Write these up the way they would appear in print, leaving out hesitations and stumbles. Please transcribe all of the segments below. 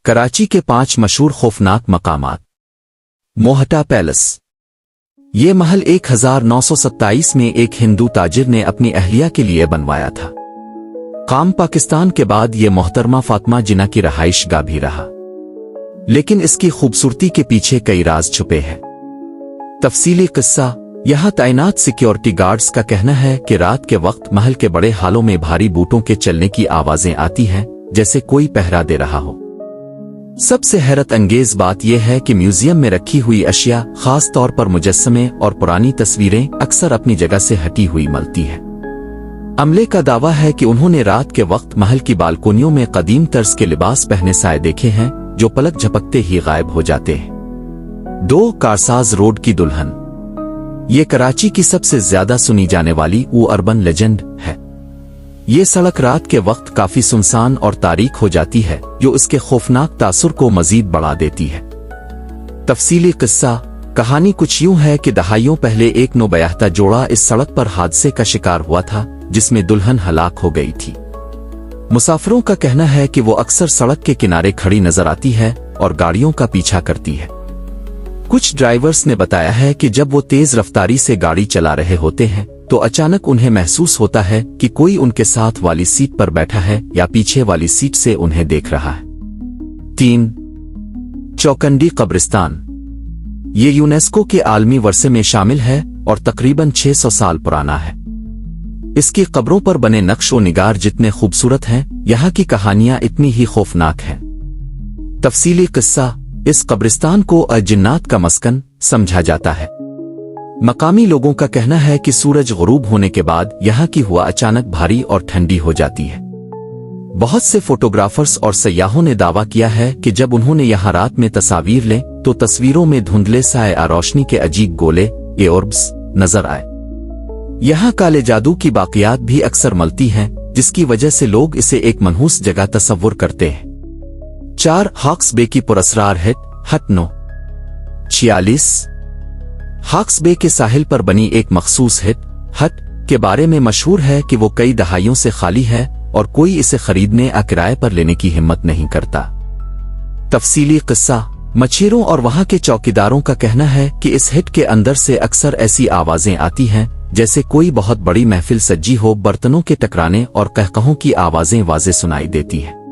कराची के 5 मशहूर खौफनाक मकामात। मोहटा पैलेस। ये महल 1927 में एक हिंदू ताजिर ने अपनी अहलिया के लिए बनवाया था। काम पाकिस्तान के बाद ये मोहतरमा फातिमा जिन्ना की रहाइश गाह भी रहा, लेकिन इसकी खूबसूरती के पीछे कई राज छुपे हैं। तफसीली किस्सा। यहाँ तैनात सिक्योरिटी गार्ड्स का कहना है कि रात के वक्त महल के बड़े हालों में भारी बूटों के चलने की आवाजें आती हैं, जैसे कोई पहरा दे रहा हो। सबसे हैरत अंगेज बात यह है कि म्यूजियम में रखी हुई अशिया, खास तौर पर मुजस्समे और पुरानी तस्वीरें, अक्सर अपनी जगह से हटी हुई मिलती है। अमले का दावा है कि उन्होंने रात के वक्त महल की बालकोनियों में कदीम तर्ज के लिबास पहने साए देखे हैं, जो पलक झपकते ही गायब हो जाते हैं। 2 कारसाज रोड की दुल्हन। ये कराची की सबसे ज्यादा सुनी जाने वाली वो अर्बन लेजेंड है। ये सड़क रात के वक्त काफी सुनसान और तारीक हो जाती है, जो इसके खौफनाक तासुर को मजीद बढ़ा देती है। तफसीली किस्सा। कहानी कुछ यूं है कि दहाइयों पहले एक नौबयाहता जोड़ा इस सड़क पर हादसे का शिकार हुआ था, जिसमें दुल्हन हलाक हो गई थी। मुसाफिरों का कहना है कि वो अक्सर सड़क के किनारे खड़ी नजर आती है और गाड़ियों का पीछा करती है। कुछ ड्राइवर्स ने बताया है कि जब वो तेज रफ्तारी से गाड़ी चला रहे होते हैं तो अचानक उन्हें महसूस होता है कि कोई उनके साथ वाली सीट पर बैठा है या पीछे वाली सीट से उन्हें देख रहा है। 3 चौकंडी कब्रिस्तान। ये यूनेस्को के आलमी वर्से में शामिल है और तकरीबन 600 साल पुराना है। इसकी कब्रों पर बने नक्श व निगार जितने खूबसूरत हैं, यहाँ की कहानियां इतनी ही खौफनाक हैं। तफसीली किस्सा। इस कब्रिस्तान को जिन्नात का मस्कन समझा जाता है। मकामी लोगों का कहना है कि सूरज गुरूब होने के बाद यहाँ की हवा अचानक भारी और ठंडी हो जाती है। बहुत से फोटोग्राफर्स और सयाहों ने दावा किया है कि जब उन्होंने यहाँ रात में तस्वीर लें तो तस्वीरों में धुंधले साए रोशनी के अजीब गोले ऑर्ब्स नजर आए। यहाँ काले जादू की बाकियात भी अक्सर मिलती हैं, जिसकी वजह से लोग इसे एक मनहूस जगह तस्वुर करते हैं। 4 हॉक्स बे की पुरस्कार हट 9 46। हॉक्स बे के साहिल पर बनी एक मखसूस हट के बारे में मशहूर है कि वो कई दहाइयों से खाली है और कोई इसे खरीदने या किराए पर लेने की हिम्मत नहीं करता। तफसीली किस्सा। मछेरों और वहां के चौकीदारों का कहना है कि इस हिट के अंदर से अक्सर ऐसी आवाजें आती हैं जैसे कोई बहुत बड़ी महफिल सजी हो, बर्तनों के टकराने और कहकहों की आवाजें वाज़े सुनाई देती हैं।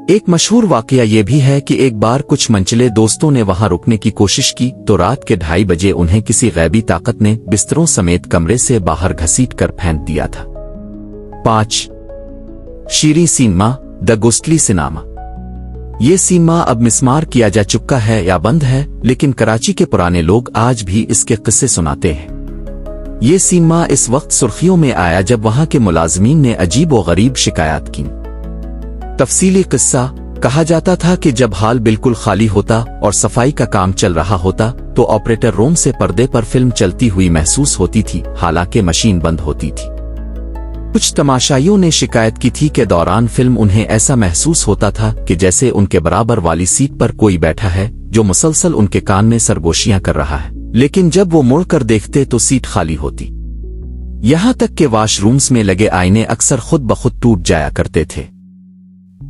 एक मशहूर वाकया ये भी है कि एक बार कुछ मनचले दोस्तों ने वहां रुकने की कोशिश की तो रात के 2:30 बजे उन्हें किसी गैबी ताकत ने बिस्तरों समेत कमरे से बाहर घसीट कर फेंक दिया था। 5 शीरी सिनेमा द गोस्टली सिनेमा। ये सिनेमा अब मिस्मार किया जा चुका है या बंद है, लेकिन कराची के पुराने लोग आज भी इसके किस्से सुनाते हैं। ये सिनेमा इस वक्त सुर्खियों में आया जब वहां के मुलाजमीन ने अजीब व गरीब शिकायत की। तफसीली किस्सा। कहा जाता था कि जब हॉल बिल्कुल खाली होता और सफाई का काम चल रहा होता तो ऑपरेटर रूम से पर्दे पर फिल्म चलती हुई महसूस होती थी, हालांकि मशीन बंद होती थी। कुछ तमाशाइयों ने शिकायत की थी कि दौरान फिल्म उन्हें ऐसा महसूस होता था कि जैसे उनके बराबर वाली सीट पर कोई बैठा है जो मुसलसल उनके कान में सरगोशियां कर रहा है, लेकिन जब वो मुड़कर देखते तो सीट खाली होती। यहां तक कि वॉशरूम्स में लगे आईने अक्सर खुद ब खुद टूट जाया करते थे।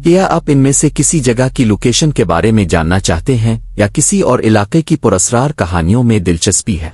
या आप इनमें से किसी जगह की लोकेशन के बारे में जानना चाहते हैं या किसी और इलाके की पुरस्कार कहानियों में दिलचस्पी है?